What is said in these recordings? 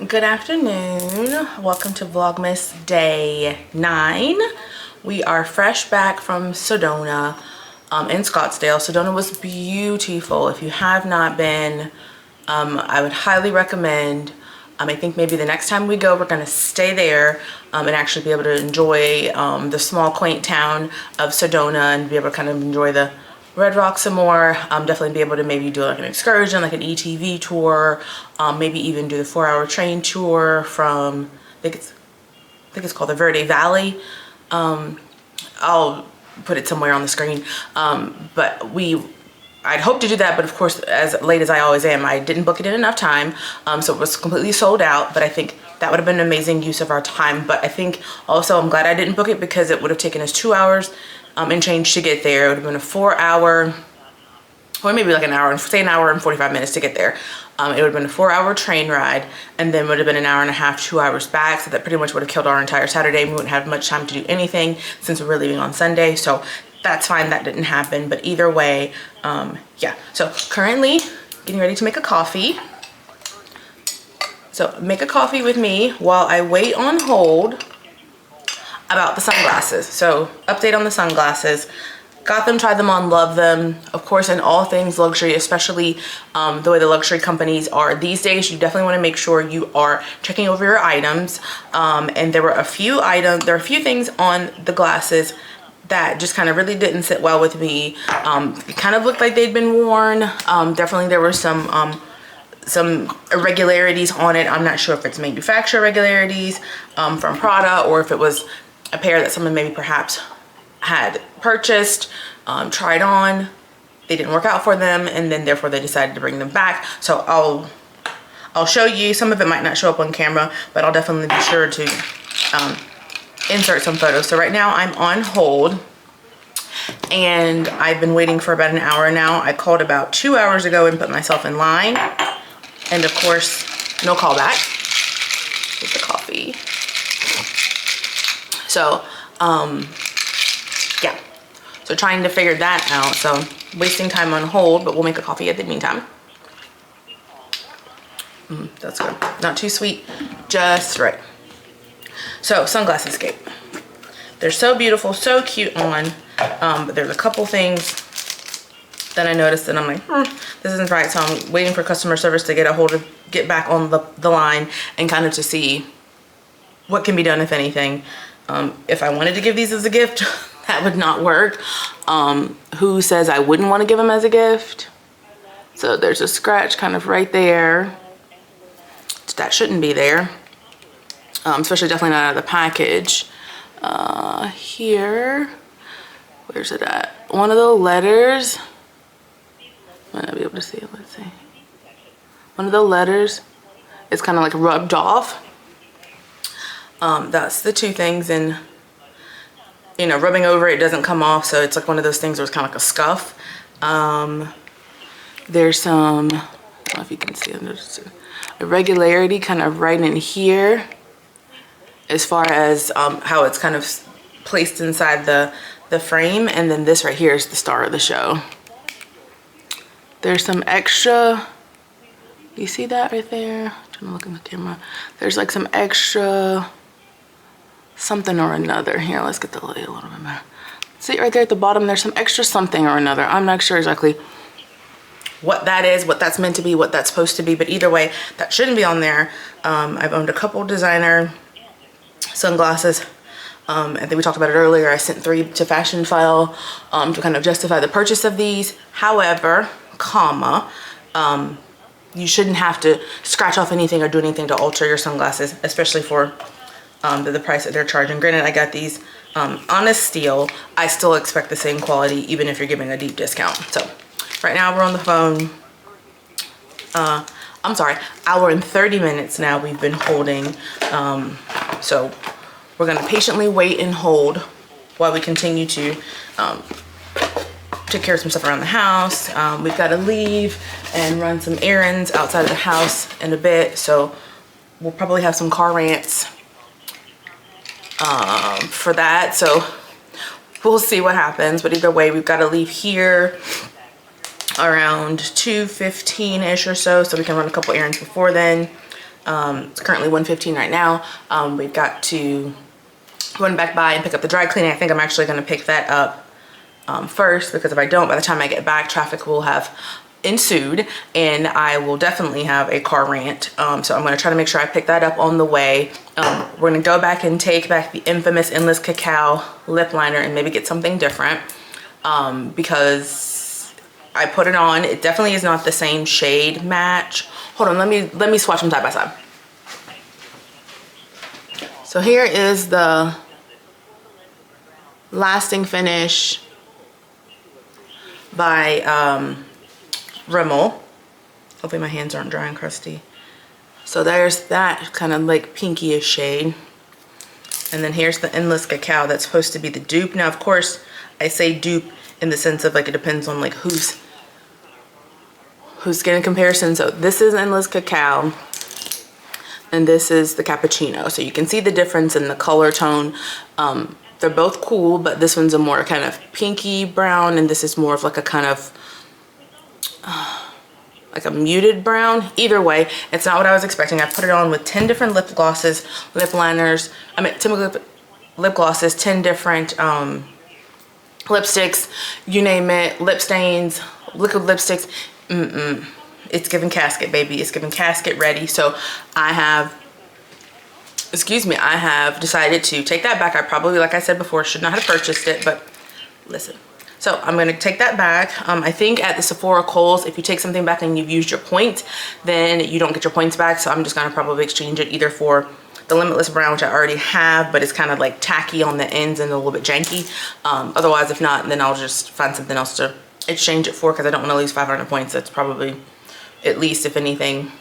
Good afternoon. Welcome to Vlogmas day 9. We are fresh back from Sedona in Scottsdale. Sedona was beautiful. If you have not been, I would highly recommend. I think maybe the next time we go, we're going to stay there and actually be able to enjoy the small, quaint town of Sedona and be able to kind of enjoy the Red Rock some more. Definitely be able to maybe do like an excursion, like an ETV tour, maybe even do the 4-hour train tour from, I think it's called the Verde Valley. I'll put it somewhere on the screen. But I'd hope to do that, but of course, as late as I always am, I didn't book it in enough time, so it was completely sold out, but I think that would have been an amazing use of our time. But I think also I'm glad I didn't book it because it would have taken us 2 hours and change to get there. It would have been a 4-hour, or maybe like an hour, say an hour and 45 minutes to get there. It would have been a 4-hour train ride, and then would have been an hour and a half, 2 hours back. So that pretty much would have killed our entire Saturday. We wouldn't have much time to do anything since we're leaving on Sunday. So that's fine, that didn't happen. But either way, yeah. So currently getting ready to make a coffee. So make a coffee with me while I wait on hold about the sunglasses. So update on the sunglasses. Got them, tried them on, love them. Of course, in all things luxury, especially the way the luxury companies are these days, you definitely want to make sure you are checking over your items. And there were a few things on the glasses that just kind of really didn't sit well with me. It kind of looked like they'd been worn. Definitely there were some irregularities on it. I'm not sure if it's manufacturer irregularities from Prada, or if it was a pair that someone maybe perhaps had purchased, tried on, they didn't work out for them, and then therefore they decided to bring them back. So I'll show you. Some of it might not show up on camera, but I'll definitely be sure to insert some photos. So right now I'm on hold, and I've been waiting for about an hour now. I called about 2 hours ago and put myself in line, and of course no callback. Here's the coffee. So yeah, so trying to figure that out. So wasting time on hold, but we'll make a coffee at the meantime. That's good. Not too sweet, just right. So sunglasses scape. They're so beautiful, so cute on, but there's a couple things that I noticed and I'm like, this isn't right. So I'm waiting for customer service to get back on the line and kind of to see what can be done, if anything. If I wanted to give these as a gift, that would not work. Who says I wouldn't want to give them as a gift? So there's a scratch kind of right there. That shouldn't be there. Especially definitely not out of the package. Here, where's it at? One of the letters, might not be able to see it, let's see. One of the letters is kind of like rubbed off. That's the two things, and you know, rubbing over it doesn't come off, so it's like one of those things where it's kind of like a scuff. There's some, I don't know if you can see it, there's irregularity kind of right in here as far as how it's kind of placed inside the frame, and then this right here is the star of the show. There's some extra, you see that right there? I'm trying to look in the camera. There's like some extra something or another. Here, let's get the light a little bit better. See right there at the bottom, there's some extra something or another. I'm not sure exactly what that is, what that's meant to be, what that's supposed to be, but either way, that shouldn't be on there. I've owned a couple designer sunglasses. I think we talked about it earlier. I sent 3 to Fashion File to kind of justify the purchase of these. However, you shouldn't have to scratch off anything or do anything to alter your sunglasses, especially for the price that they're charging. Granted, I got these on a steal. I still expect the same quality even if you're giving a deep discount. So right now we're on the phone. I'm sorry, hour and 30 minutes now we've been holding. So we're gonna patiently wait and hold while we continue to take care of some stuff around the house. We've got to leave and run some errands outside of the house in a bit. So we'll probably have some car rants for that. So we'll see what happens. But either way, we've got to leave here around 2:15-ish or so we can run a couple errands before then. It's currently 1:15 right now. We've got to run back by and pick up the dry cleaning. I think I'm actually going to pick that up first, because if I don't, by the time I get back, traffic will have ensued and I will definitely have a car rant. So I'm going to try to make sure I pick that up on the way. We're going to go back and take back the infamous Endless Cacao lip liner and maybe get something different, because I put it on. It definitely is not the same shade match. Hold on, let me swatch them side by side. So here is the Lasting Finish by Rimmel. Hopefully my hands aren't dry and crusty. So there's that kind of like pinkish shade. And then here's the Endless Cacao that's supposed to be the dupe. Now, of course, I say dupe in the sense of like it depends on like who's getting comparison. So this is Endless Cacao and this is the Cappuccino. So you can see the difference in the color tone. They're both cool, but this one's a more kind of pinky brown and this is more of like a kind of like a muted brown. Either way, it's not what I was expecting. I put it on with 10 different lip glosses, lip liners, 10 lip glosses, 10 different lipsticks, you name it, lip stains, liquid lipsticks. It's giving casket, baby. It's giving casket ready. So I have decided to take that back. I probably, like I said before, should not have purchased it, but listen. So I'm going to take that back. I think at the Sephora Kohl's, if you take something back and you've used your points, then you don't get your points back. So I'm just going to probably exchange it either for the Limitless Brown, which I already have, but it's kind of like tacky on the ends and a little bit janky. Otherwise, if not, then I'll just find something else to exchange it for, because I don't want to lose 500 points. That's probably, at least if anything,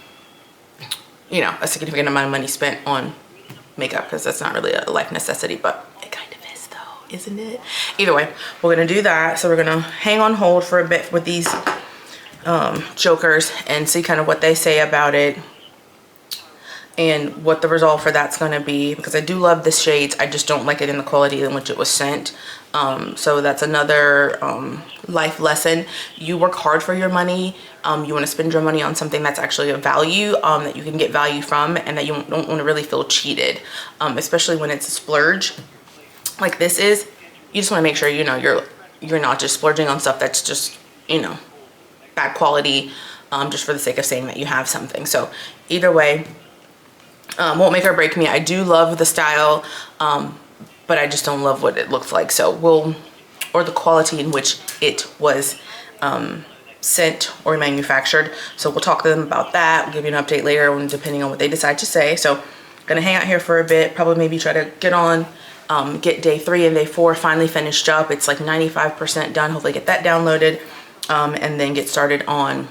you know, a significant amount of money spent on makeup, because that's not really a life necessity, but it kind of is though, isn't it? Either way, we're gonna do that. So we're gonna hang on hold for a bit with these jokers and see kind of what they say about it and what the result for that's gonna be, because I do love the shades. I just don't like it in the quality in which it was sent. So that's another life lesson. You work hard for your money. You want to spend your money on something that's actually of value, that you can get value from, and that you don't want to really feel cheated, especially when it's a splurge like this is. You just want to make sure, you know, you're not just splurging on stuff that's just, you know, bad quality, just for the sake of saying that you have something. So either way, won't make or break me. I do love the style, but I just don't love what it looks like. So or the quality in which it was sent or manufactured. So we'll talk to them about that. We'll give you an update later on, depending on what they decide to say. So gonna hang out here for a bit, probably maybe try to get on, get day 3 and day 4 finally finished up. It's like 95% done. Hopefully get that downloaded, and then get started on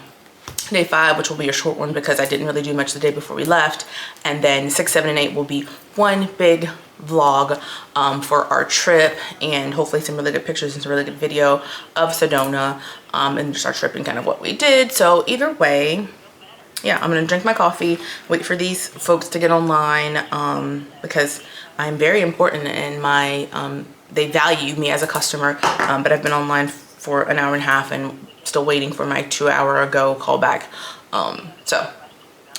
day 5, which will be a short one because I didn't really do much the day before we left. And then 6, 7, and 8 will be one big vlog for our trip, and hopefully some really good pictures and some really good video of Sedona, and just our trip and kind of what we did. So either way, yeah, I'm gonna drink my coffee, wait for these folks to get online, because I'm very important in my, they value me as a customer, but I've been online for an hour and a half and still waiting for my 2-hour ago callback. So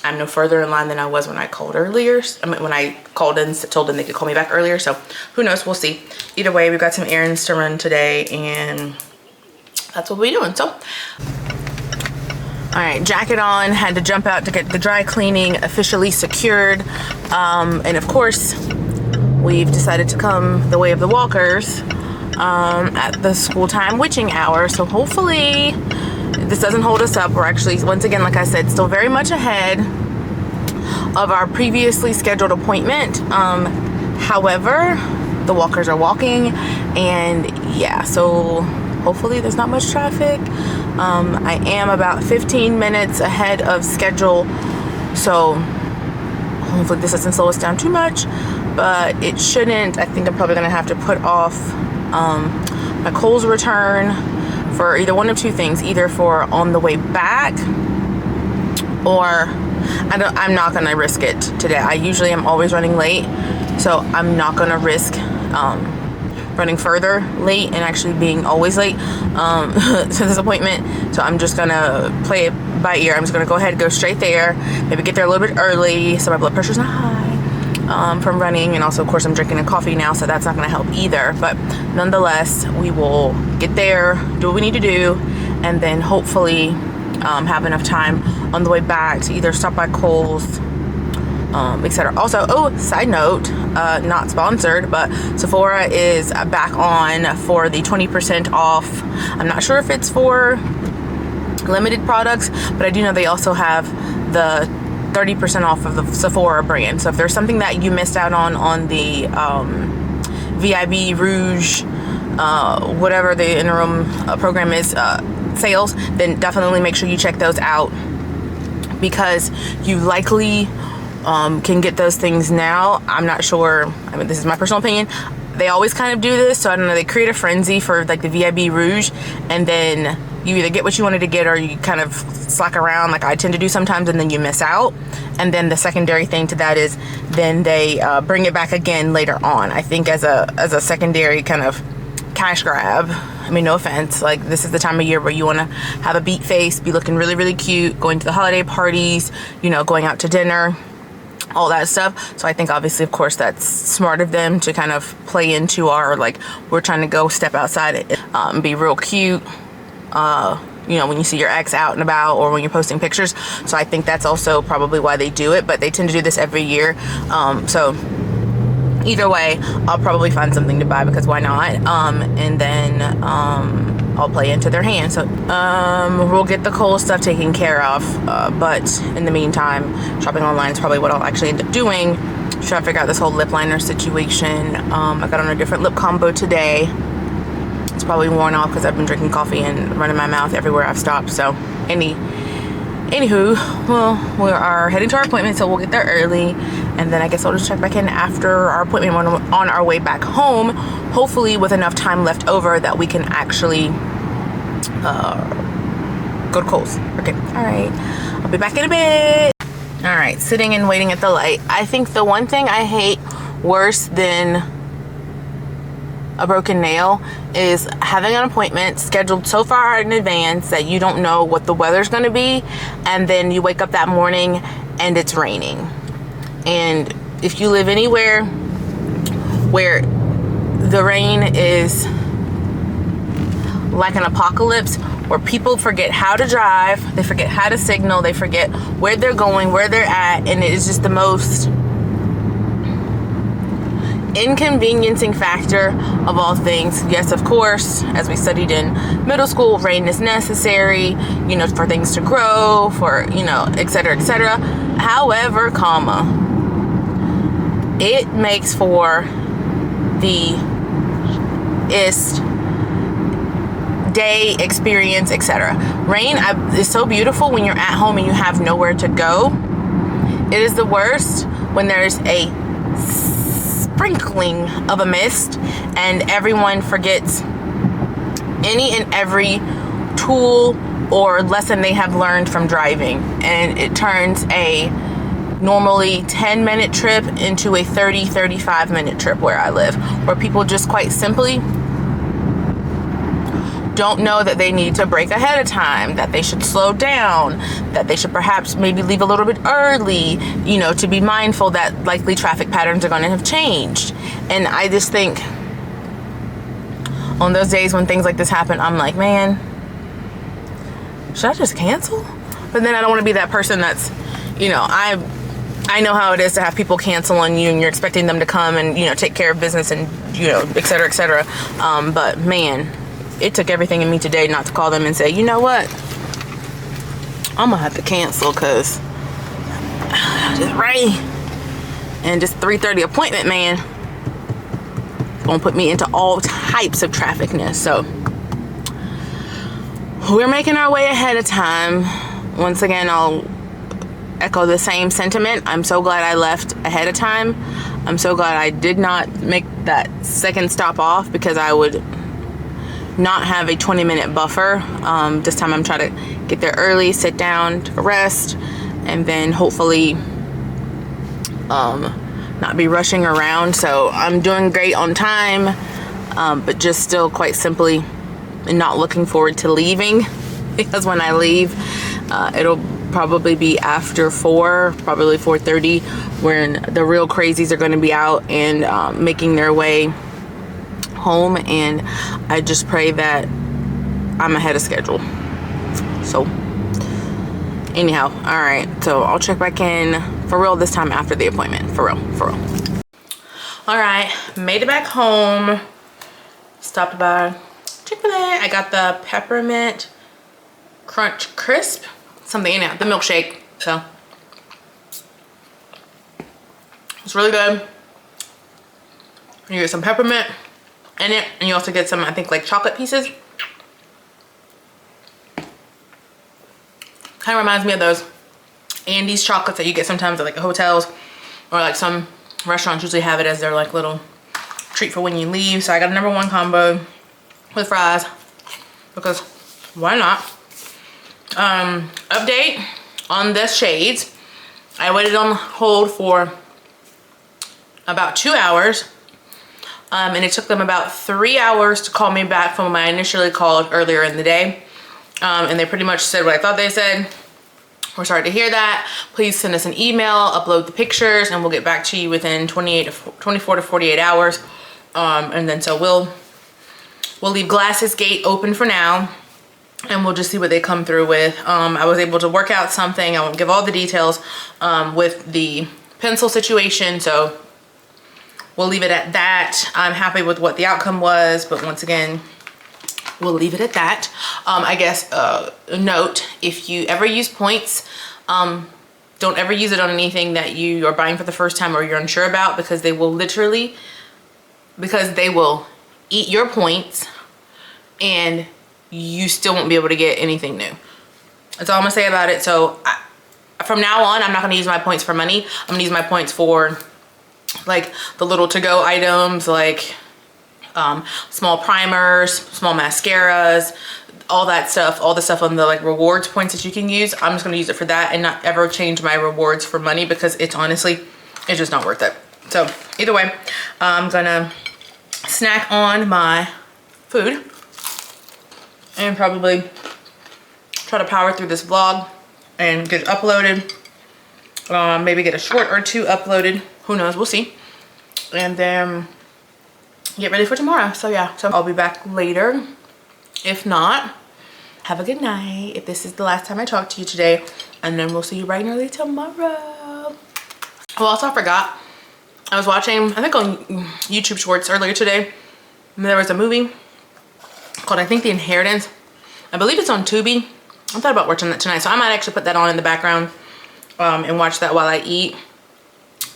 I'm no further in line than I was when I called earlier. I mean, when I called in, told them they could call me back earlier. So who knows, we'll see. Either way, we've got some errands to run today, and that's what we're doing. So, all right, jacket on, had to jump out to get the dry cleaning officially secured. And of course, we've decided to come the way of the walkers at the school time witching hour. So hopefully this doesn't hold us up. We're actually, once again, like I said, still very much ahead of our previously scheduled appointment. However, the walkers are walking, and yeah, so hopefully there's not much traffic. I am about 15 minutes ahead of schedule, so hopefully this doesn't slow us down too much, but it shouldn't. I think I'm probably gonna have to put off my Kohl's return for either one of two things, either for on the way back, or I'm not gonna risk it today. I usually am always running late, so I'm not gonna risk running further late and actually being always late to this appointment. So I'm just gonna play it by ear. I'm just gonna go ahead and go straight there, maybe get there a little bit early so my blood pressure's not high from running. And also, of course, I'm drinking a coffee now, so that's not gonna help either. But nonetheless, we will get there, do what we need to do, and then hopefully have enough time on the way back to either stop by Kohl's, etc. Also, oh, side note, not sponsored, but Sephora is back on for the 20% off. I'm not sure if it's for limited products, but I do know they also have the 30% off of the Sephora brand. So if there's something that you missed out on the VIB Rouge, whatever the interim program is, sales, then definitely make sure you check those out, because you likely can get those things now. I'm not sure. I mean, this is my personal opinion. They always kind of do this, so I don't know. They create a frenzy for like the VIB Rouge, and then you either get what you wanted to get or you kind of slack around, like I tend to do sometimes, and then you miss out. And then the secondary thing to that is then they bring it back again later on. I think as a secondary kind of cash grab. I mean, no offense, like this is the time of year where you want to have a beat face, be looking really, really cute, going to the holiday parties, you know, going out to dinner, all that stuff. So I think obviously, of course, that's smart of them to kind of play into our, like, we're trying to go step outside and be real cute, you know, when you see your ex out and about or when you're posting pictures. So I think that's also probably why they do it, but they tend to do this every year. So either way, I'll probably find something to buy, because why not? And then I'll play into their hands. So we'll get the Kohl's stuff taken care of, but in the meantime, shopping online is probably what I'll actually end up doing. Try to figure out this whole lip liner situation. I got on a different lip combo today. It's probably worn off because I've been drinking coffee and running my mouth everywhere I've stopped. So anywho, well, we are heading to our appointment, so we'll get there early, and then I guess I'll just check back in after our appointment on our way back home, hopefully with enough time left over that we can actually go to Kohl's. Okay, all right, I'll be back in a bit. All right, sitting and waiting at the light. I think the one thing I hate worse than a broken nail is having an appointment scheduled so far in advance that you don't know what the weather's going to be, and then you wake up that morning and it's raining. And if you live anywhere where the rain is like an apocalypse, where people forget how to drive, they forget how to signal, they forget where they're going, where they're at, and it is just the most inconveniencing factor of all things. Yes, of course, as we studied in middle school, rain is necessary, you know, for things to grow, for, you know, etc., etc. However, it makes for the day experience, etc. Rain is so beautiful when you're at home and you have nowhere to go. It is the worst when there's a sprinkling of a mist and everyone forgets any and every tool or lesson they have learned from driving, and it turns a normally 10-minute trip into a 35 minute trip where I live, where people just quite simply don't know that they need to brake ahead of time, that they should slow down, that they should perhaps maybe leave a little bit early, you know, to be mindful that likely traffic patterns are going to have changed. And I just think on those days when things like this happen, I'm like, man, should I just cancel? But then I don't want to be that person that's, you know, I know how it is to have people cancel on you and you're expecting them to come and, you know, take care of business and, you know, et cetera, et cetera. But man, it took everything in me today not to call them and say, you know what, I'm gonna have to cancel because this rain and this 3:30 appointment, man, gonna put me into all types of trafficness. So we're making our way ahead of time. Once again, I'll echo the same sentiment. I'm so glad I left ahead of time. I'm so glad I did not make that second stop off, because I would not have a 20-minute buffer. This time I'm trying to get there early, sit down, take a rest, and then hopefully not be rushing around. So I'm doing great on time. but just still quite simply not looking forward to leaving, because when I leave, it'll probably be after 4, probably 4:30, when the real crazies are going to be out and making their way home, and I just pray that I'm ahead of schedule. So anyhow, all right, so I'll check back in for real this time after the appointment. For real. All right, made it back home, stopped by Chick-fil-A. I got the peppermint crunch crisp, something in it, the milkshake. So it's really good. You get some peppermint in it, and you also get some, I think, like chocolate pieces. Kind of reminds me of those Andes chocolates that you get sometimes at like hotels, or like some restaurants usually have it as their like little treat for when you leave. So I got a #1 combo with fries, because why not? Update on the shades. I waited on hold for about 2 hours, and it took them about 3 hours to call me back from when I initially called earlier in the day. And they pretty much said what I thought they said. We're sorry to hear that. Please send us an email, upload the pictures, and we'll get back to you within 24 to 48 hours. And then so we'll leave Glasses Gate open for now, and we'll just see what they come through with. I was able to work out something. I won't give all the details with the pencil situation, so we'll leave it at that. I'm happy with what the outcome was, but once again, we'll leave it at that. I guess note, if you ever use points, don't ever use it on anything that you are buying for the first time or you're unsure about, because they will literally, eat your points and you still won't be able to get anything new. That's all I'm gonna say about it. So from now on, I'm not gonna use my points for money. I'm gonna use my points for like the little to-go items, like small primers, small mascaras, all that stuff, all the stuff on the like rewards points that you can use. I'm just gonna use it for that and not ever change my rewards for money, because it's just not worth it. So either way, I'm gonna snack on my food and probably try to power through this vlog and get it uploaded. Maybe get a short or 2 uploaded, who knows, we'll see. And then get ready for tomorrow. So yeah, so I'll be back later. If not, have a good night if this is the last time I talk to you today, and then we'll see you bright and early tomorrow. Well, also I forgot, I was watching, I think on YouTube Shorts earlier today, and there was a movie called, I think, The Inheritance. I believe it's on Tubi. I thought about watching that tonight, so I might actually put that on in the background and watch that while I eat.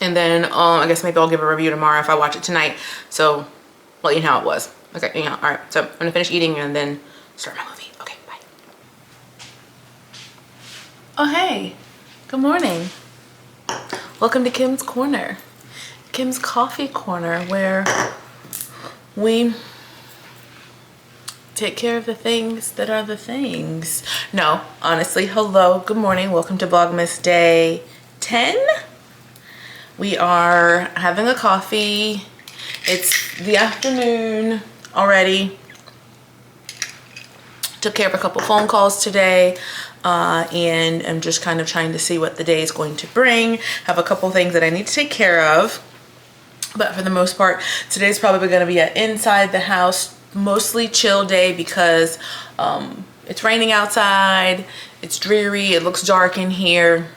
And then I guess maybe I'll give a review tomorrow if I watch it tonight. So let you know how it was. Okay, anyhow, all right. So I'm gonna finish eating and then start my movie. Okay, bye. Oh, hey, good morning. Welcome to Kim's Corner, Kim's Coffee Corner, where we take care of the things that are the things. No, honestly, hello, good morning. Welcome to Vlogmas Day 10. We are having a coffee. It's the afternoon already. Took care of a couple phone calls today, and I'm just kind of trying to see what the day is going to bring. Have a couple things that I need to take care of, but for the most part, today's probably going to be an inside the house, mostly chill day, because it's raining outside, it's dreary, it looks dark in here.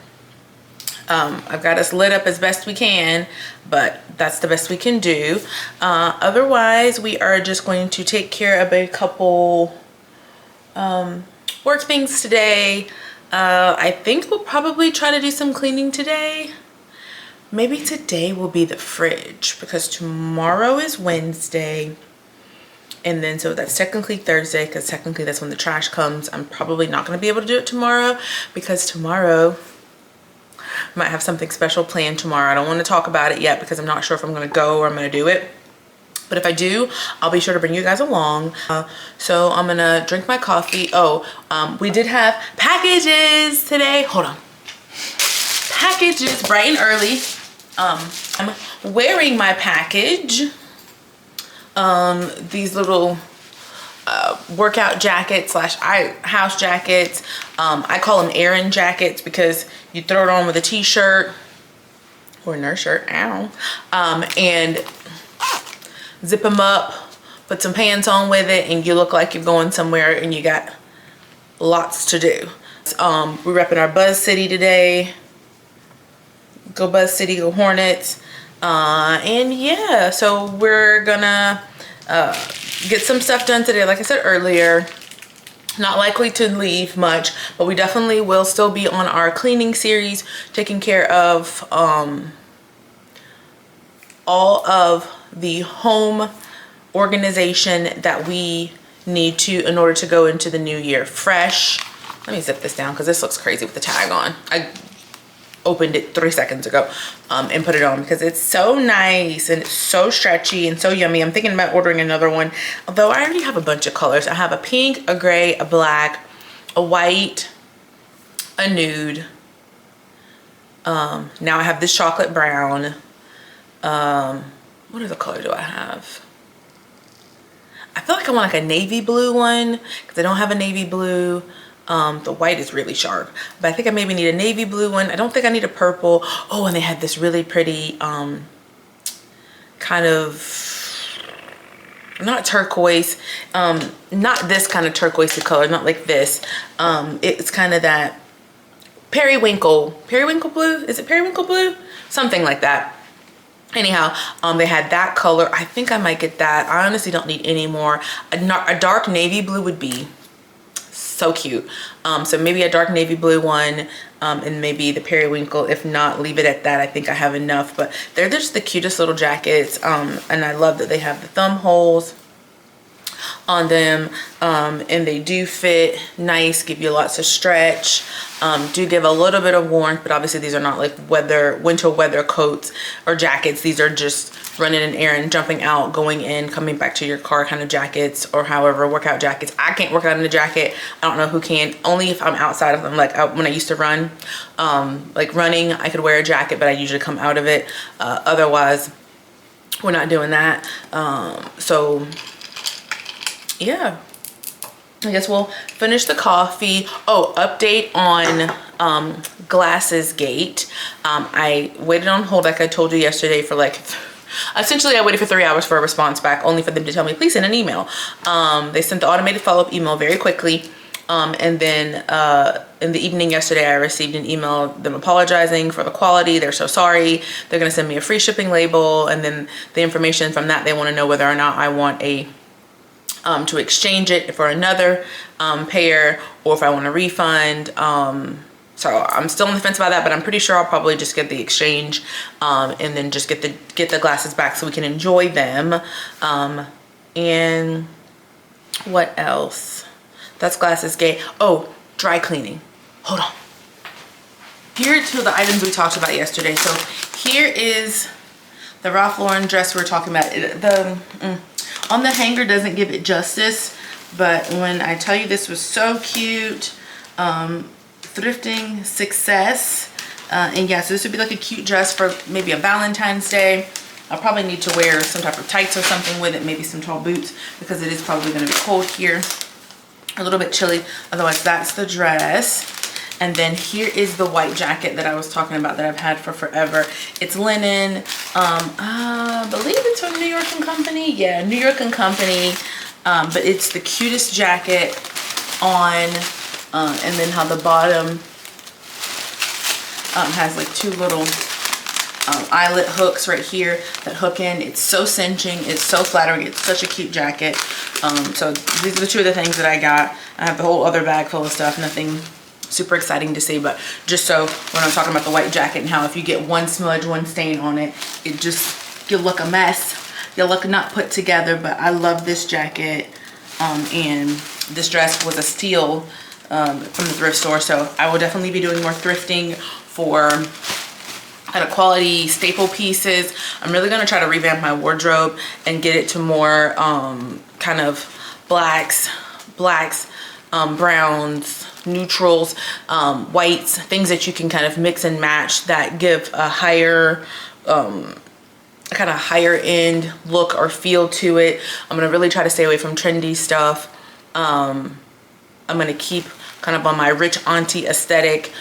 I've got us lit up as best we can, but that's the best we can do. Otherwise, we are just going to take care of a couple work things today. I think we'll probably try to do some cleaning today. Maybe today will be the fridge, because tomorrow is Wednesday. And then so that's technically Thursday, because technically that's when the trash comes. I'm probably not going to be able to do it tomorrow, because tomorrow I might have something special planned tomorrow. I don't want to talk about it yet, because I'm not sure if I'm going to go or I'm going to do it. But if I do, I'll be sure to bring you guys along. So I'm going to drink my coffee. We did have packages today. Hold on. Packages bright and early. I'm wearing my package. these little workout jackets slash house jackets. I call them errand jackets because you throw it on with a t-shirt or a nurse shirt, ow, and zip them up, put some pants on with it, and you look like you're going somewhere and you got lots to do. We're repping our Buzz City today. Go Buzz City, go Hornets. And yeah, so we're gonna get some stuff done today. Like I said earlier, not likely to leave much, but we definitely will still be on our cleaning series, taking care of all of the home organization that we need to in order to go into the new year fresh. Let me zip this down because this looks crazy with the tag on. I opened it 3 seconds ago and put it on because it's so nice and it's so stretchy and so yummy. I'm thinking about ordering another one, although I already have a bunch of colors. I have a pink, a gray, a black, a white, a nude. Now I have this chocolate brown. What other color do I have? I feel like I want like a navy blue one because I don't have a navy blue. The white is really sharp, but I think I maybe need a navy blue one. I don't think I need a purple. Oh, and they had this really pretty kind of, not turquoise, not this kind of turquoise color, not like this. It's kind of that periwinkle blue. Is it periwinkle blue? Something like that. Anyhow, they had that color. I think I might get that. I honestly don't need any more. A dark navy blue would be so cute. So maybe a dark navy blue one, and maybe the periwinkle. If not, leave it at that. I think I have enough, but they're just the cutest little jackets. And I love that they have the thumb holes on them, and they do fit nice, give you lots of stretch, do give a little bit of warmth, but obviously these are not like winter weather coats or jackets. These are just running an errand, jumping out, going in, coming back to your car kind of jackets, or however, workout jackets. I can't work out in a jacket. I don't know who can, only if I'm outside of them. Like when I used to run, like running, I could wear a jacket, but I usually come out of it. Otherwise, we're not doing that. So yeah, I guess we'll finish the coffee. Oh, update on Glasses Gate. I waited on hold like I told you yesterday for like, essentially I waited for 3 hours for a response back, only for them to tell me, please send an email. They sent the automated follow-up email very quickly. And then in the evening yesterday, I received an email, them apologizing for the quality. They're so sorry. They're gonna send me a free shipping label. And then the information from that, they wanna know whether or not I want to exchange it for another pair, or if I want a refund. So I'm still on the fence about that, but I'm pretty sure I'll probably just get the exchange, and then just get the glasses back so we can enjoy them. And what else? That's Glasses Gate. Oh, dry cleaning. Hold on. Here are two of the items we talked about yesterday. So here is the Ralph Lauren dress we were talking about. On the hanger doesn't give it justice, but when I tell you this was so cute, thrifting success. And yeah, so this would be like a cute dress for maybe a Valentine's Day. I'll probably need to wear some type of tights or something with it, maybe some tall boots, because it is probably going to be cold here, a little bit chilly. Otherwise, that's the dress. And then here is the white jacket that I was talking about that I've had for forever. It's linen. I believe it's from New York & Company. Yeah, New York & Company. But it's the cutest jacket on. And then how the bottom has like two little eyelet hooks right here that hook in. It's so cinching. It's so flattering. It's such a cute jacket. So these are the two of the things that I got. I have the whole other bag full of stuff. Nothing super exciting to see, but just so when I'm talking about the white jacket and how if you get one smudge, one stain on it, it just, you look a mess. You look not put together. But I love this jacket, and this dress was a steal from the thrift store. So I will definitely be doing more thrifting for kind of quality staple pieces. I'm really going to try to revamp my wardrobe and get it to more kind of blacks, browns, neutrals, whites, things that you can kind of mix and match that give a higher kind of higher end look or feel to it. I'm gonna really try to stay away from trendy stuff. I'm gonna keep kind of on my rich auntie aesthetic,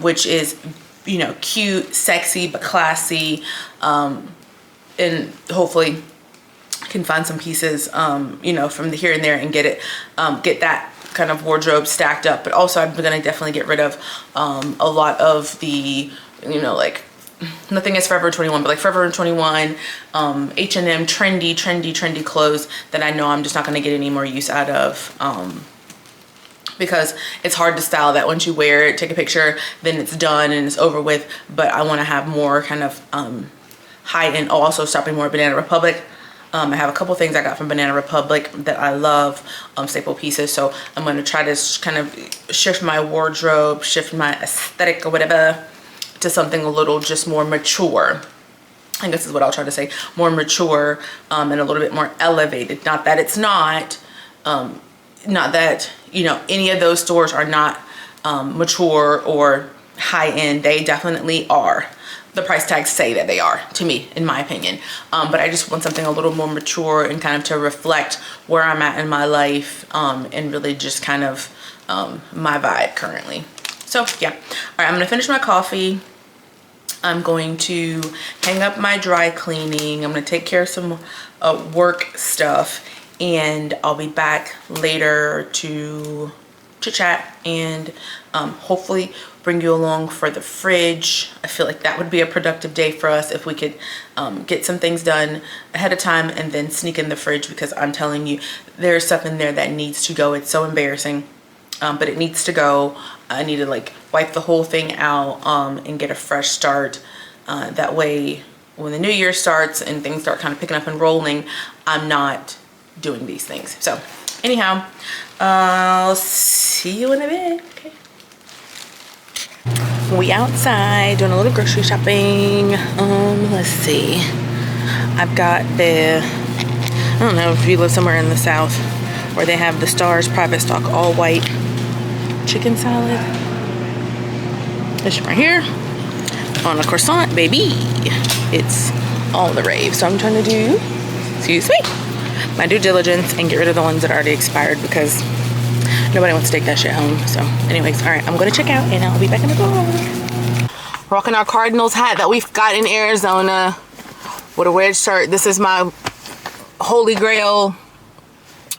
which is, you know, cute, sexy, but classy. And hopefully can find some pieces, you know, from the here and there and get that kind of wardrobe stacked up. But also I'm gonna definitely get rid of a lot of the, you know, like, nothing is Forever 21, but like Forever 21, H&M trendy clothes that I know I'm just not gonna get any more use out of, because it's hard to style that once you wear it, take a picture, then it's done and it's over with. But I want to have more kind of high-end, also shopping more at Banana Republic. I have a couple things I got from Banana Republic that I love, staple pieces. So I'm going to try to kind of shift my wardrobe, shift my aesthetic or whatever to something a little just more mature. I guess is what I'll try to say, more mature, and a little bit more elevated. Not that it's not that, you know, any of those stores are not mature or high-end. They definitely are. The price tags say that they are, to me, in my opinion. But I just want something a little more mature and kind of to reflect where I'm at in my life, and really just kind of my vibe currently. So yeah, all right, I'm gonna finish my coffee. I'm going to hang up my dry cleaning. I'm gonna take care of some work stuff, and I'll be back later to chit chat and hopefully bring you along for the fridge. I feel like that would be a productive day for us if we could get some things done ahead of time and then sneak in the fridge, because I'm telling you, there's stuff in there that needs to go. It's so embarrassing, but it needs to go. I need to like wipe the whole thing out and get a fresh start. That way when the new year starts and things start kind of picking up and rolling, I'm not doing these things. So anyhow, I'll see you in a bit. Okay. We outside doing a little grocery shopping. Let's see. I've got I don't know if you live somewhere in the South where they have the Stars private stock all white chicken salad. This right here on a croissant, baby. It's all the rave. So I'm trying to do, excuse me, my due diligence and get rid of the ones that already expired, because nobody wants to take that shit home. So anyways, all right, I'm gonna check out and I'll be back in the vlog. Rocking our Cardinals hat that we've got in Arizona with a wedge shirt. This is my holy grail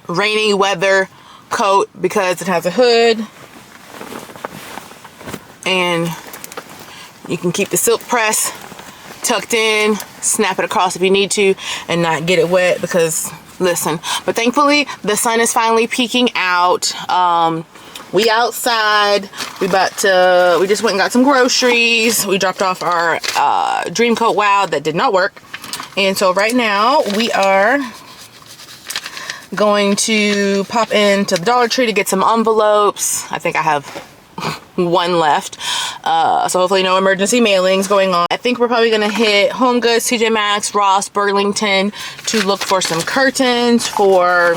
rainy weather coat because it has a hood and you can keep the silk press tucked in, snap it across if you need to, and not get it wet because, listen. But thankfully, the sun is finally peeking out. We outside. We just went and got some groceries. We dropped off our Dream Coat Wow that did not work. And so right now, we are going to pop into the Dollar Tree to get some envelopes. I think I have one left. So hopefully no emergency mailings going on. I think we're probably gonna hit Home Goods, TJ Maxx, Ross, Burlington to look for some curtains for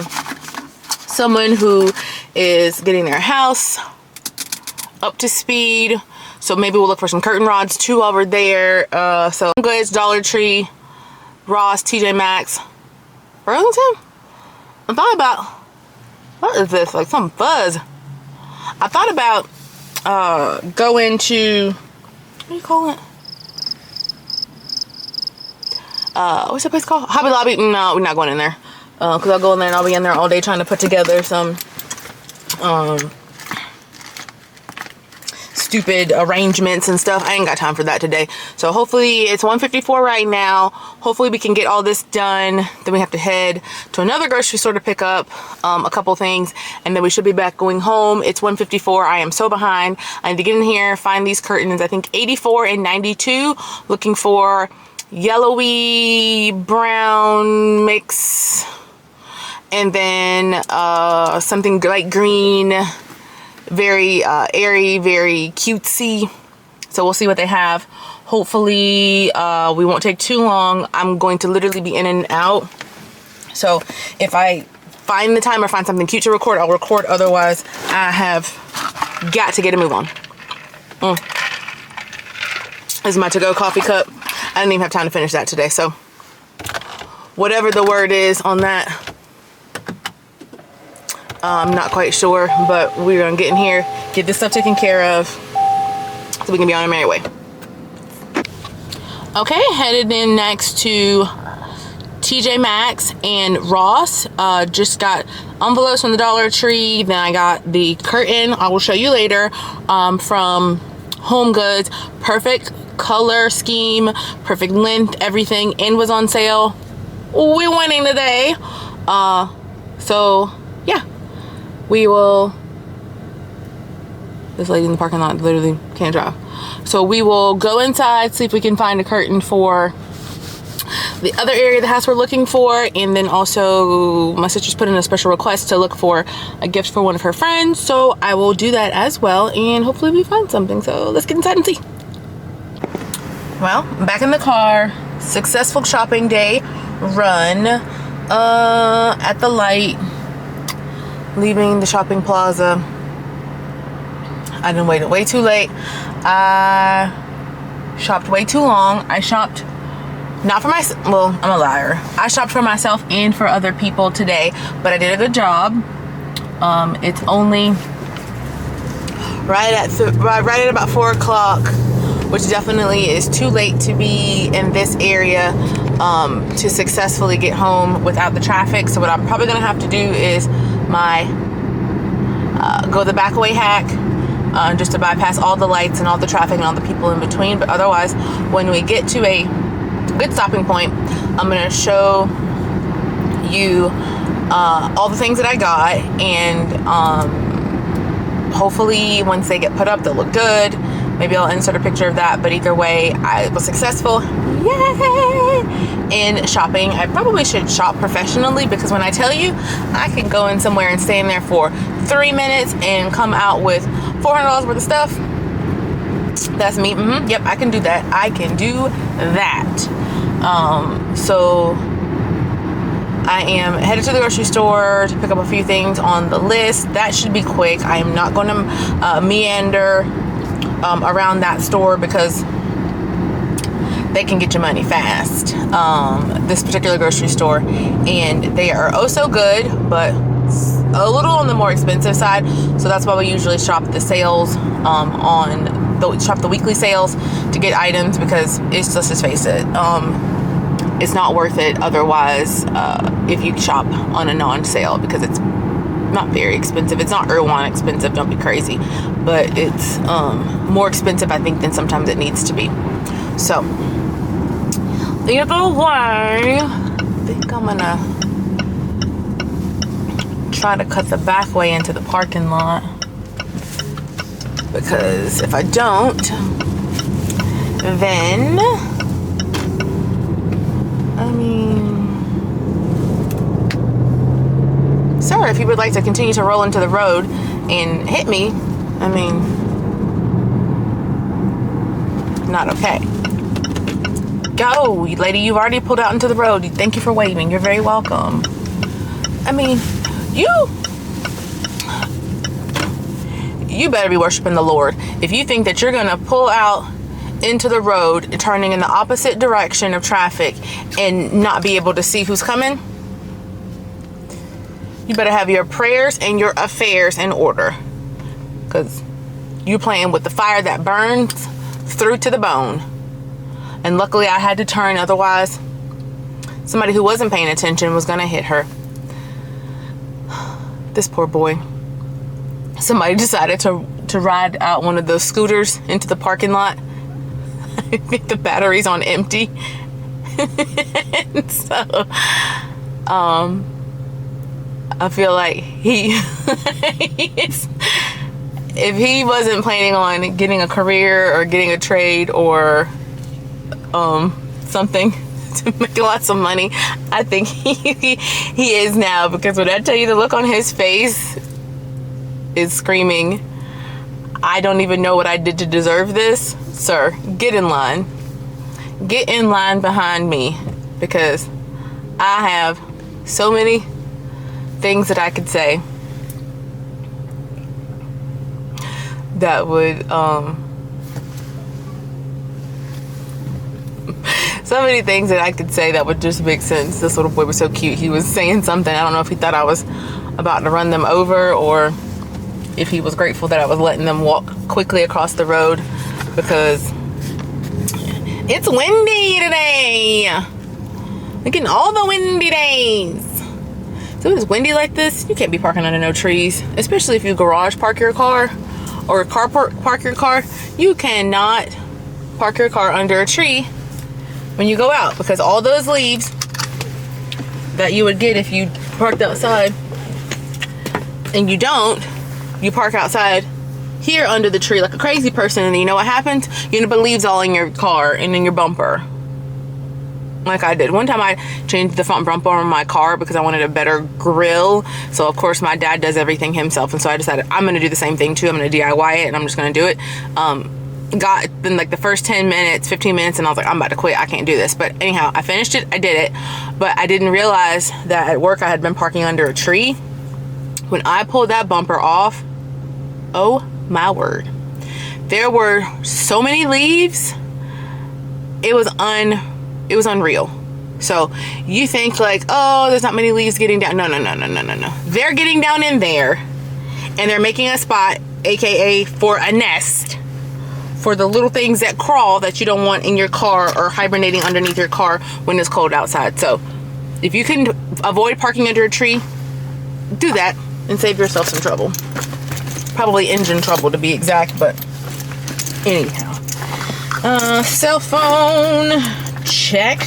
someone who is getting their house up to speed. So maybe we'll look for some curtain rods too while we're there. So Home Goods, Dollar Tree, Ross, TJ Maxx, Burlington. I thought about, what is this? Like some fuzz. I thought about going to, what do you call it? What's that place called? Hobby Lobby? No, we're not going in there. Because I'll go in there and I'll be in there all day trying to put together some stupid arrangements and stuff. I ain't got time for that today. So hopefully, it's 1:54 right now. Hopefully we can get all this done. Then we have to head to another grocery store to pick up a couple things, and then we should be back going home. It's 1:54. I am so behind. I need to get in here, find these curtains. I think 84 and 92. Looking for yellowy brown mix, and then something like green. Very airy, very cutesy. So we'll see what they have. Hopefully we won't take too long. I'm going to literally be in and out. So if I find the time or find something cute to record, I'll record. Otherwise, I have got to get a move on. This is my to-go coffee cup. I didn't even have time to finish that today. So whatever the word is on that. I'm not quite sure, but we're gonna get in here, get this stuff taken care of, so we can be on our merry way. Okay, headed in next to TJ Maxx and Ross. Just got envelopes from the Dollar Tree. Then I got the curtain, I will show you later, from Home Goods. Perfect color scheme, perfect length, everything, and was on sale. We're winning today. So yeah, we will. This lady in the parking lot literally can't drive. So we will go inside, see if we can find a curtain for the other area of the house we're looking for. And then also my sister's put in a special request to look for a gift for one of her friends. So I will do that as well, and hopefully we find something. So let's get inside and see. Well, back in the car. Successful shopping day run at the light, leaving the shopping plaza. I done waited way too late. I shopped way too long. I shopped not for myself. Well, I'm a liar. I shopped for myself and for other people today, but I did a good job. It's only right at about 4 o'clock, which definitely is too late to be in this area to successfully get home without the traffic. So what I'm probably gonna have to do is go the back way hack, just to bypass all the lights and all the traffic and all the people in between. But otherwise, when we get to a good stopping point, I'm gonna show you all the things that I got, and hopefully once they get put up, they'll look good. Maybe I'll insert a picture of that, but either way, I was successful, yay, in shopping. I probably should shop professionally, because when I tell you, I can go in somewhere and stay in there for 3 minutes and come out with $400 worth of stuff. That's me. Yep, I can do that. I can do that. So I am headed to the grocery store to pick up a few things on the list. That should be quick. I am not going to meander around that store, because they can get your money fast, this particular grocery store, and they are oh so good, but a little on the more expensive side. So that's why we usually shop the sales, shop the weekly sales to get items, because it's, let's just face it, it's not worth it otherwise if you shop on a non-sale, because it's not very expensive. It's not Erewhon expensive, don't be crazy, but it's more expensive, I think, than sometimes it needs to be. So either way, I think I'm gonna try to cut the back way into the parking lot, because if I don't, then I mean, sir, if you would like to continue to roll into the road and hit me, I mean, not okay. Go, lady, you've already pulled out into the road. Thank you for waving. You're very welcome. I mean, you better be worshiping the Lord if you think that you're gonna pull out into the road, turning in the opposite direction of traffic, and not be able to see who's coming. You better have your prayers and your affairs in order, because you're playing with the fire that burns through to the bone. And luckily I had to turn, otherwise somebody who wasn't paying attention was gonna hit her. This poor boy. Somebody decided to ride out one of those scooters into the parking lot. I think the battery's on empty. So I feel like if he wasn't planning on getting a career or getting a trade or something to make lots of money, I think he is now, because when I tell you the look on his face is screaming, I don't even know what I did to deserve this. Sir, get in line. Get in line behind me, because I have so many things that I could say that would So many things that I could say that would just make sense. This little boy was so cute. He was saying something. I don't know if he thought I was about to run them over or if he was grateful that I was letting them walk quickly across the road because it's windy today. We're getting all the windy days. So when it's windy like this, you can't be parking under no trees, especially if you garage park your car or carport park your car. You cannot park your car under a tree when you go out because all those leaves that you would get if you parked outside and you don't, you park outside here under the tree like a crazy person, and you know what happens? You end up with leaves all in your car and in your bumper. Like I did. One time I changed the front bumper on my car because I wanted a better grill. So of course my dad does everything himself, and so I decided I'm gonna do the same thing too. I'm gonna DIY it and I'm just gonna do it. Got in like the first 10 minutes, 15 minutes, and I was like, I'm about to quit. I can't do this. But anyhow, I finished it. I did it. But I didn't realize that at work I had been parking under a tree. When I pulled that bumper off, oh my word, there were so many leaves. It was unreal. So you think like, oh, there's not many leaves getting down. No. They're getting down in there and they're making a spot, aka for a nest, for the little things that crawl that you don't want in your car or hibernating underneath your car when it's cold outside. So if you can avoid parking under a tree, do that and save yourself some trouble. Probably engine trouble to be exact, but anyhow. Cell phone check,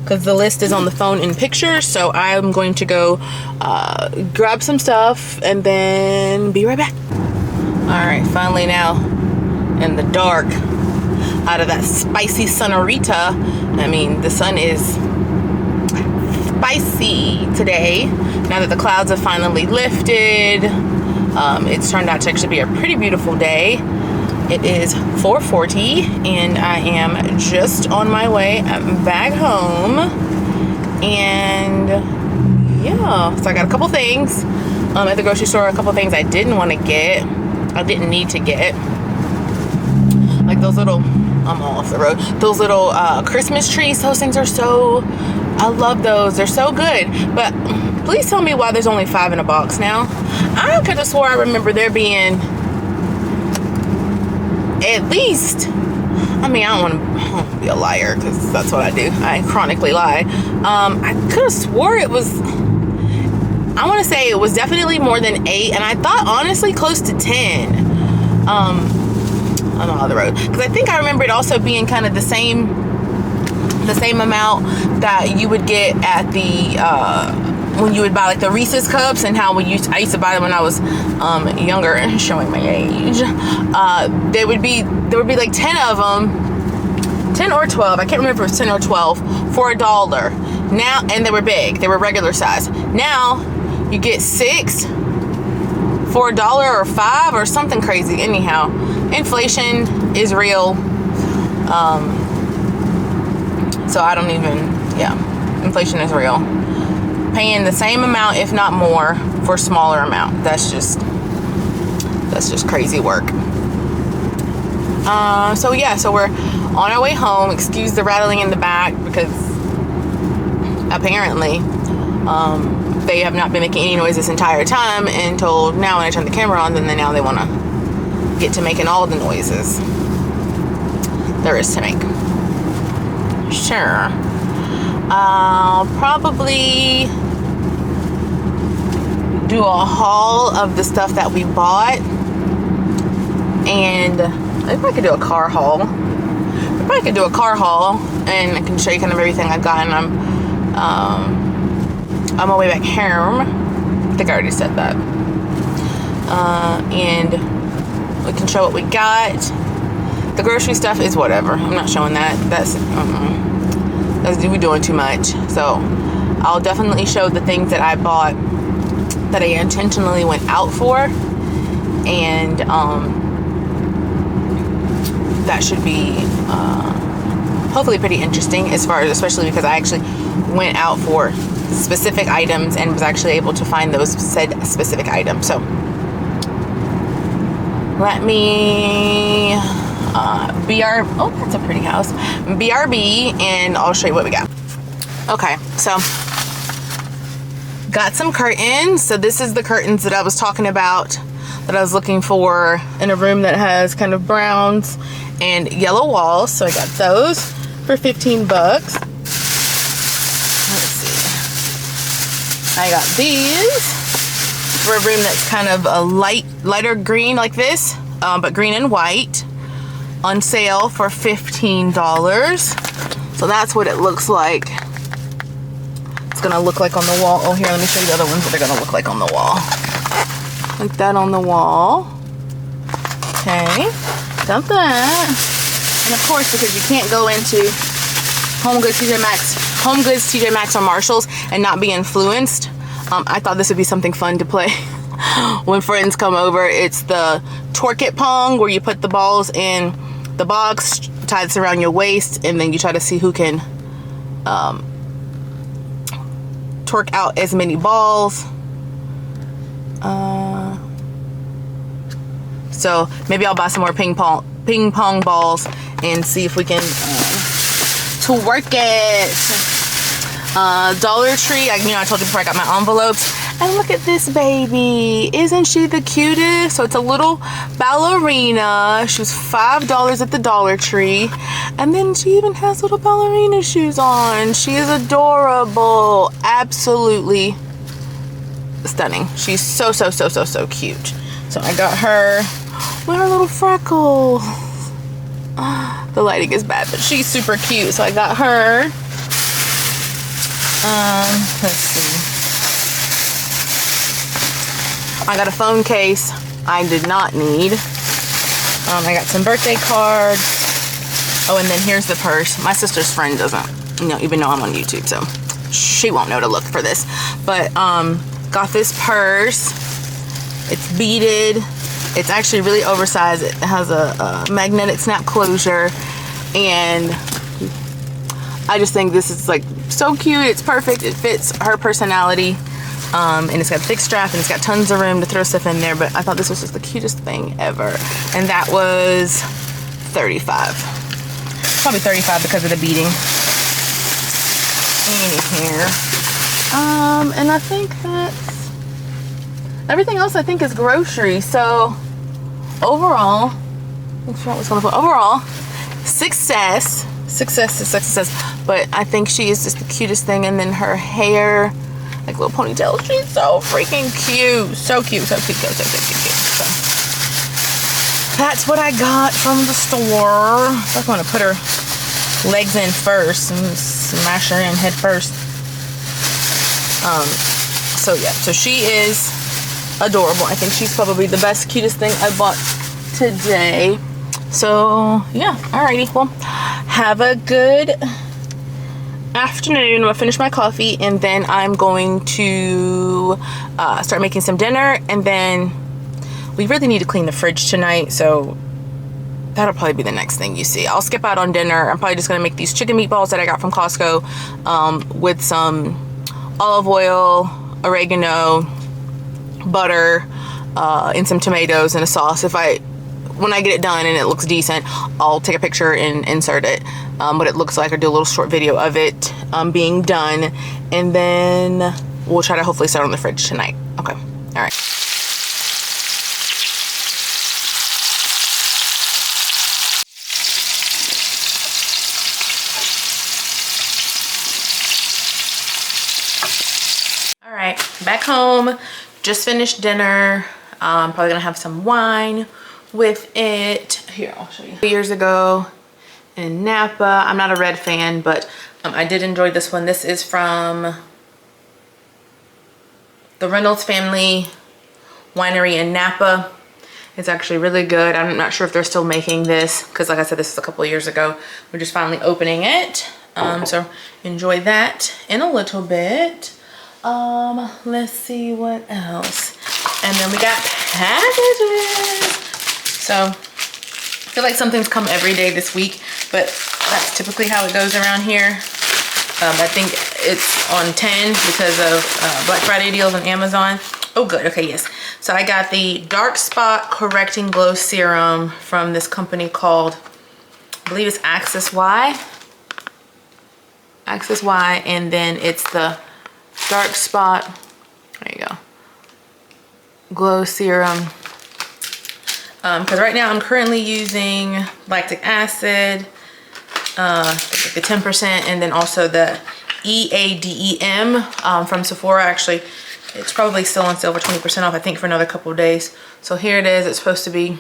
because the list is on the phone in pictures. So I'm going to go grab some stuff and then be right back. All right, finally now in the dark, out of that spicy sunarita. I mean, the sun is spicy today. Now that the clouds have finally lifted, it's turned out to actually be a pretty beautiful day. It is 4:40 and I am just on my way back home. And yeah, so I got a couple things at the grocery store, a couple things I didn't want to get. I didn't need to get. Like those little, I'm all off the road, those little Christmas trees. Those things are so, I love those. They're so good. But please tell me why there's only 5 in a box now. I could have swore I remember there being at least, I mean, I don't want to be a liar because that's what I do. I chronically lie. I could have swore it was, I want to say it was definitely more than 8, and I thought honestly close to 10. I'm on the road because I think I remember it also being kind of the same amount that you would get at the when you would buy like the Reese's cups, and how I used to buy them when I was younger, showing my age. There would be like 10 of them, 10 or 12. I can't remember if it was 10 or 12 for $1. Now, and they were big. They were regular size. Now you get 6 for $1 or 5 or something crazy. Anyhow, inflation is real. So I don't even, yeah, inflation is real. Paying the same amount, if not more, for smaller amount. That's just crazy work. So yeah, so we're on our way home. Excuse the rattling in the back because apparently they have not been making any noise this entire time until now when I turn the camera on, then now they want to get to making all the noises there is to make. Sure. I'll probably do a haul of the stuff that we bought, and I think I could do a car haul. I probably could do a car haul, and I can show you kind of everything I've gotten. I'm on my way back home. I think I already said that. And we can show what we got. The grocery stuff is whatever. I'm not showing that. That's we're doing too much. So I'll definitely show the things that I bought that I intentionally went out for, and that should be hopefully pretty interesting, as far as, especially because I actually went out for specific items and was actually able to find those said specific items. So let me oh, that's a pretty house. BRB, and I'll show you what we got. Okay, so got some curtains. So this is the curtains that I was talking about, that I was looking for in a room that has kind of browns and yellow walls. So I got those for 15 bucks. Let's see. I got these for a room that's kind of a lighter green like this, but green and white, on sale for $15. So that's what it looks like. It's gonna look like on the wall. Oh, here, let me show you the other ones that they're gonna look like on the wall. Like that on the wall. Okay, got that. And of course, because you can't go into Home Goods, TJ Maxx, or Marshalls and not be influenced, I thought this would be something fun to play when friends come over. It's the Torque It Pong, where you put the balls in the box, tie this around your waist, and then you try to see who can torque out as many balls. So maybe I'll buy some more ping pong balls and see if we can twerk it. Dollar Tree, I told you before I got my envelopes. And look at this baby. Isn't she the cutest? So it's a little ballerina. She was $5 at the Dollar Tree. And then she even has little ballerina shoes on. She is adorable. Absolutely stunning. She's so cute. So I got her with her little freckles. The lighting is bad, but she's super cute. So I got her. Let's see. I got a phone case I did not need. I got some birthday cards. Oh, and then here's the purse. My sister's friend doesn't, even know I'm on YouTube, so she won't know to look for this. But got this purse. It's beaded. It's actually really oversized. It has a magnetic snap closure, and I just think this is like so cute. It's perfect. It fits her personality. And it's got a thick strap, and it's got tons of room to throw stuff in there, but I thought this was just the cutest thing ever. And that was $35. Probably $35 because of the beading. And I think that's everything else. I think is grocery. So overall, success. But I think she is just the cutest thing. And then her hair, like little ponytail, she's so freaking cute. So cute. So that's what I got from the store. I want to put her legs in first and smash her in head first. So yeah, so she is adorable. I think she's probably the best, cutest thing I bought today. So yeah, alrighty. Well, have a good afternoon. I'm gonna finish my coffee, and then I'm going to start making some dinner, and then we really need to clean the fridge tonight, so that'll probably be the next thing you see. I'll skip out on dinner. I'm probably just gonna make these chicken meatballs that I got from Costco with some olive oil, oregano, butter, and some tomatoes and a sauce. When I get it done and it looks decent, I'll take a picture and insert it, what it looks like, or do a little short video of it being done, and then we'll try to hopefully start on the fridge tonight. Okay, all right. All right, back home, just finished dinner. Probably gonna have some wine with it. Here, I'll show you. Years ago in Napa. I'm not a red fan, but I did enjoy this one. This is from the Reynolds Family Winery in Napa. It's actually really good. I'm not sure if they're still making this, because like I said, this is a couple of years ago. We're just finally opening it. So enjoy that in a little bit. Let's see what else. And then we got packages. So I feel like something's come every day this week, but that's typically how it goes around here. I think it's on 10 because of Black Friday deals on Amazon. Oh good, okay, yes. So I got the Dark Spot Correcting Glow Serum from this company called, I believe it's Axis Y. Axis Y, and then it's the Dark Spot, there you go, Glow Serum. Because right now I'm currently using lactic acid, like the 10%, and then also the EADEM from Sephora. Actually, it's probably still on sale for 20% off, I think, for another couple of days. So here it is. It's supposed to be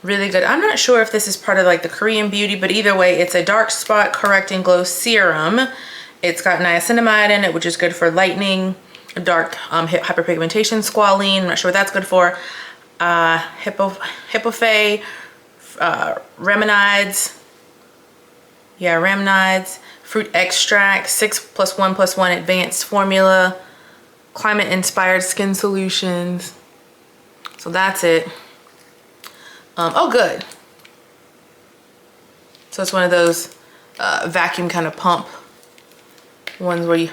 really good. I'm not sure if this is part of like the Korean beauty, but either way, it's a dark spot correcting glow serum. It's got niacinamide in it, which is good for lightening, dark hyperpigmentation, squalene. I'm not sure what that's good for. Hippophae, ramonides. Yeah, ramonides, fruit extract, 6+1+1 advanced formula, climate inspired skin solutions. So that's it. Oh, good. So it's one of those vacuum kind of pump ones where you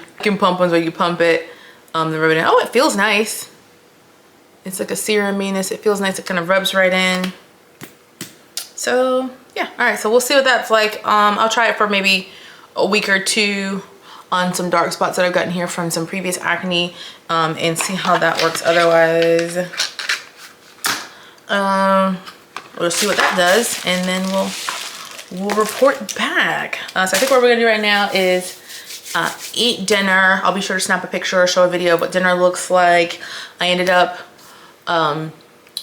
pump it. The rub it in. Oh, it feels nice. It's like a seruminess. It feels nice. It kind of rubs right in. So yeah, all right. So we'll see what that's like. I'll try it for maybe a week or two on some dark spots that I've gotten here from some previous acne, and see how that works. Otherwise, we'll see what that does, and then we'll report back. So I think what we're gonna do right now is eat dinner. I'll be sure to snap a picture or show a video of what dinner looks like. I ended up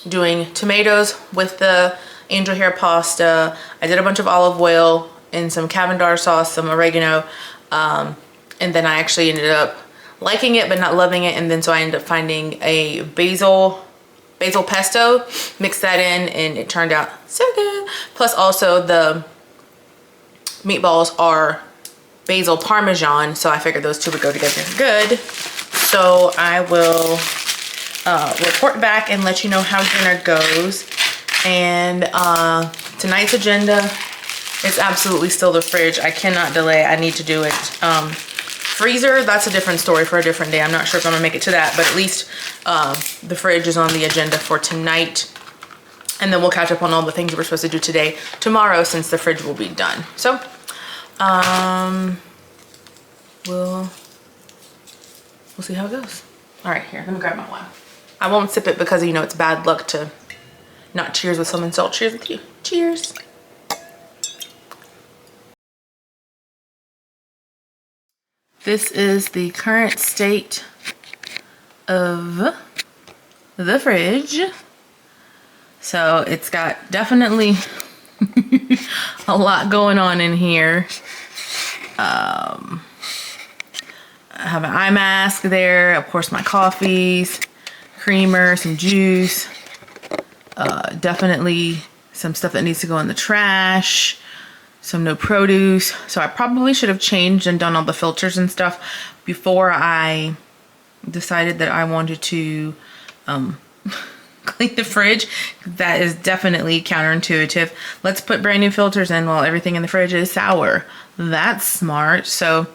doing tomatoes with the angel hair pasta. I did a bunch of olive oil and some Cavendar sauce, some oregano, and then I actually ended up liking it but not loving it, and then so I ended up finding a basil pesto, mixed that in, and it turned out so good. Plus also the meatballs are basil parmesan, so I figured those two would go together good. So I will report back and let you know how dinner goes. And tonight's agenda is absolutely still the fridge. I cannot delay. I need to do it. Freezer, that's a different story for a different day. I'm not sure if I'm gonna make it to that, but at least the fridge is on the agenda for tonight. And then we'll catch up on all the things we're supposed to do tomorrow, since the fridge will be done. So we'll see how it goes. All right, here, let me grab my wine. I won't sip it because, you know, it's bad luck to not cheers with someone. So I'll cheers with you. Cheers. This is the current state of the fridge. So it's got definitely a lot going on in here. I have an eye mask there, of course my coffees, creamer, some juice, definitely some stuff that needs to go in the trash, some no produce. So I probably should have changed and done all the filters and stuff before I decided that I wanted to clean the fridge. That is definitely counterintuitive. Let's put brand new filters in while everything in the fridge is sour. That's smart. So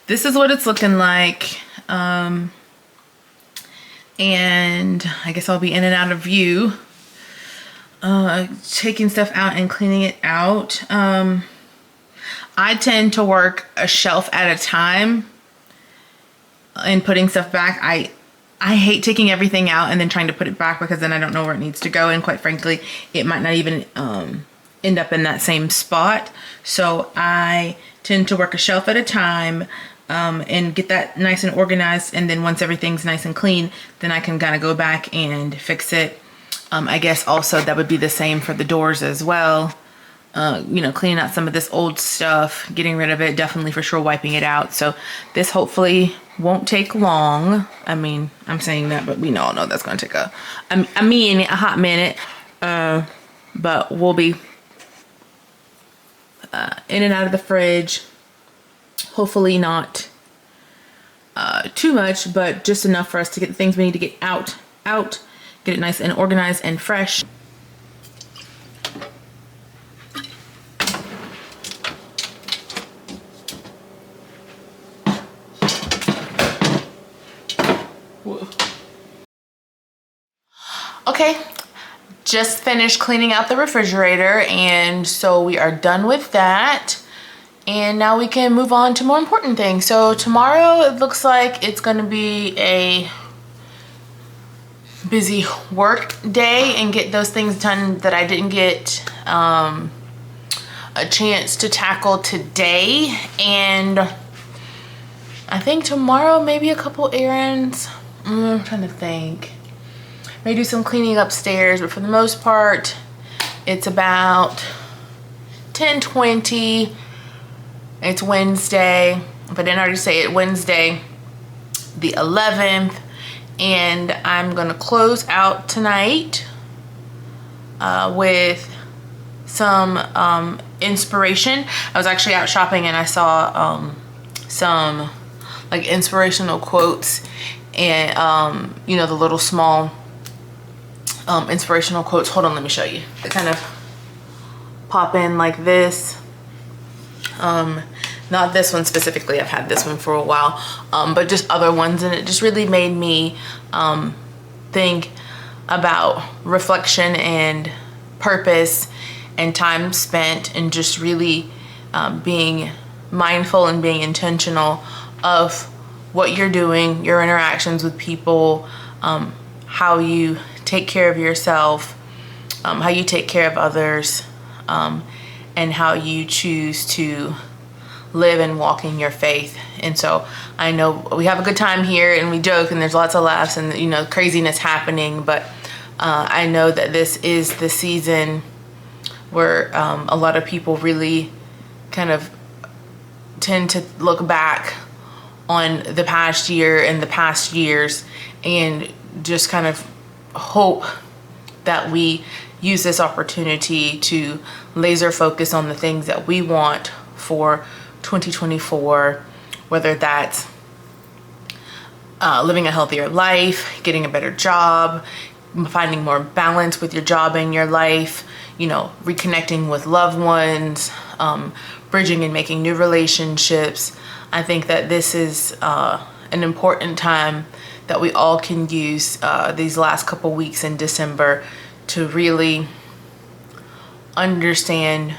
this is what it's looking like. And I guess I'll be in and out of view, taking stuff out and cleaning it out. I tend to work a shelf at a time and putting stuff back. I hate taking everything out and then trying to put it back, because then I don't know where it needs to go, and quite frankly it might not even end up in that same spot. So I tend to work a shelf at a time, and get that nice and organized, and then once everything's nice and clean, then I can kind of go back and fix it. I guess also that would be the same for the doors as well. You know, cleaning out some of this old stuff, getting rid of it, definitely for sure wiping it out. So this hopefully won't take long. I mean, I'm saying that, but we all know that's going to take a hot minute. But we'll be in and out of the fridge. Hopefully not too much, but just enough for us to get the things we need to get out, get it nice and organized and fresh. Whoa. Okay, just finished cleaning out the refrigerator, and so we are done with that. And now we can move on to more important things. So tomorrow it looks like it's gonna be a busy work day and get those things done that I didn't get a chance to tackle today. And I think tomorrow maybe a couple errands. I'm trying to think. May do some cleaning upstairs, but for the most part it's about 10:20. It's Wednesday. If I didn't already say it, Wednesday the 11th, and I'm gonna close out tonight with some inspiration. I was actually out shopping and I saw some like inspirational quotes, and you know, the little small inspirational quotes. Hold on, let me show you. They kind of pop in like this. Not this one specifically, I've had this one for a while, but just other ones, and it just really made me think about reflection and purpose and time spent, and just really being mindful and being intentional of what you're doing, your interactions with people, how you take care of yourself, how you take care of others, and how you choose to live and walk in your faith. And so I know we have a good time here and we joke and there's lots of laughs and, you know, craziness happening, but I know that this is the season where a lot of people really kind of tend to look back on the past year and the past years and just kind of hope that we use this opportunity to laser focus on the things that we want for 2024, whether that's living a healthier life, getting a better job, finding more balance with your job and your life, you know, reconnecting with loved ones, bridging and making new relationships. I think that this is an important time that we all can use these last couple weeks in December to really understand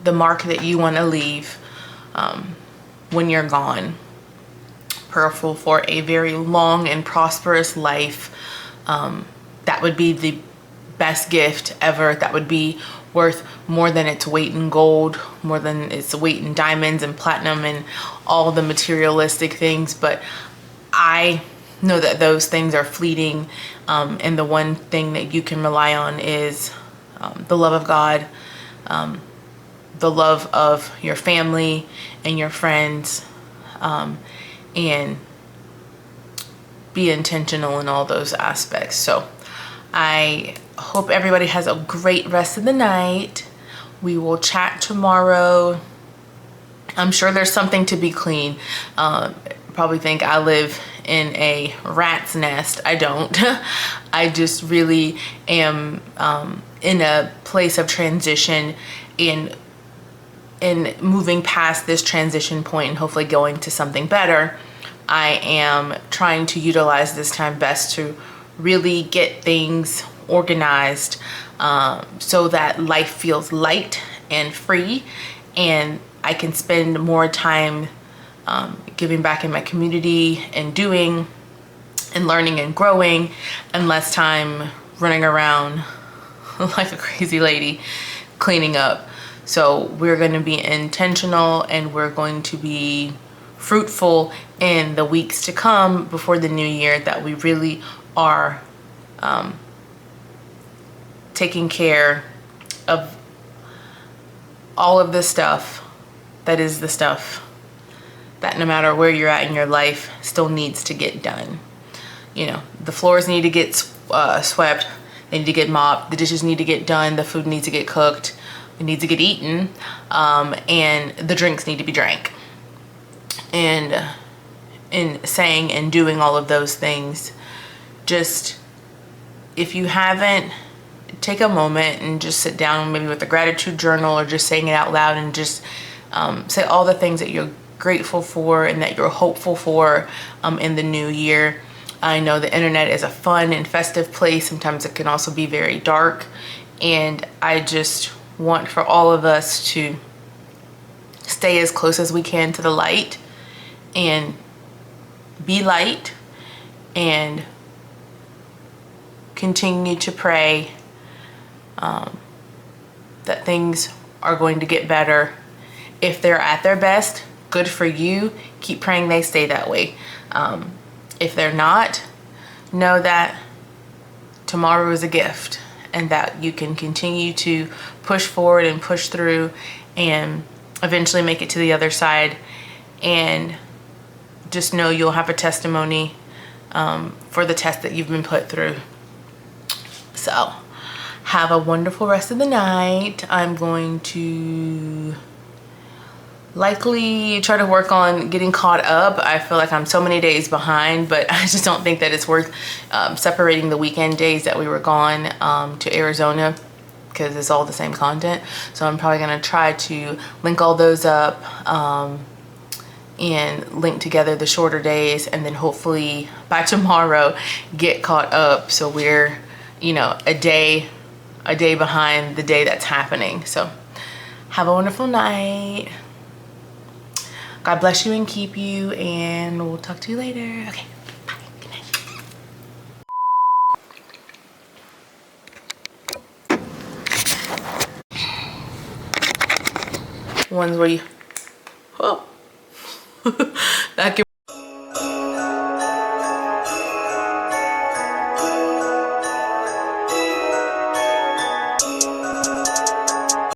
the mark that you want to leave when you're gone. Prayerful for a very long and prosperous life. That would be the best gift ever. That would be worth more than its weight in gold, more than its weight in diamonds and platinum and all the materialistic things. But I know that those things are fleeting, and the one thing that you can rely on is the love of God, the love of your family and your friends, and be intentional in all those aspects. So I hope everybody has a great rest of the night. We will chat tomorrow. I'm sure there's something to be clean. Probably think I live in a rat's nest. I don't. I just really am in a place of transition and moving past this transition point and hopefully going to something better. I am trying to utilize this time best to really get things organized, so that life feels light and free, and I can spend more time giving back in my community and doing and learning and growing, and less time running around like a crazy lady cleaning up. So we're going to be intentional, and we're going to be fruitful in the weeks to come before the new year, that we really are taking care of all of the stuff that is the stuff that no matter where you're at in your life still needs to get done. You know, the floors need to get swept, they need to get mopped, the dishes need to get done, the food needs to get cooked, it needs to get eaten, and the drinks need to be drank. And in saying and doing all of those things, just, if you haven't, take a moment and just sit down maybe with a gratitude journal, or just saying it out loud, and just say all the things that you're grateful for and that you're hopeful for in the new year. I know the internet is a fun and festive place. Sometimes it can also be very dark. And I just want for all of us to stay as close as we can to the light and be light and continue to pray that things are going to get better. If they're at their best, good for you. Keep praying they stay that way. If they're not, know that tomorrow is a gift and that you can continue to push forward and push through and eventually make it to the other side. And just know you'll have a testimony for the test that you've been put through. So have a wonderful rest of the night. I'm going to likely try to work on getting caught up. I feel like I'm so many days behind, but I just don't think that it's worth separating the weekend days that we were gone to Arizona, because it's all the same content. So I'm probably gonna try to link all those up and link together the shorter days, and then hopefully by tomorrow get caught up so we're, you know, a day behind the day that's happening. So have a wonderful night. God bless you and keep you, and we'll talk to you later. Okay, bye. Good night. Ones where you, oh, back in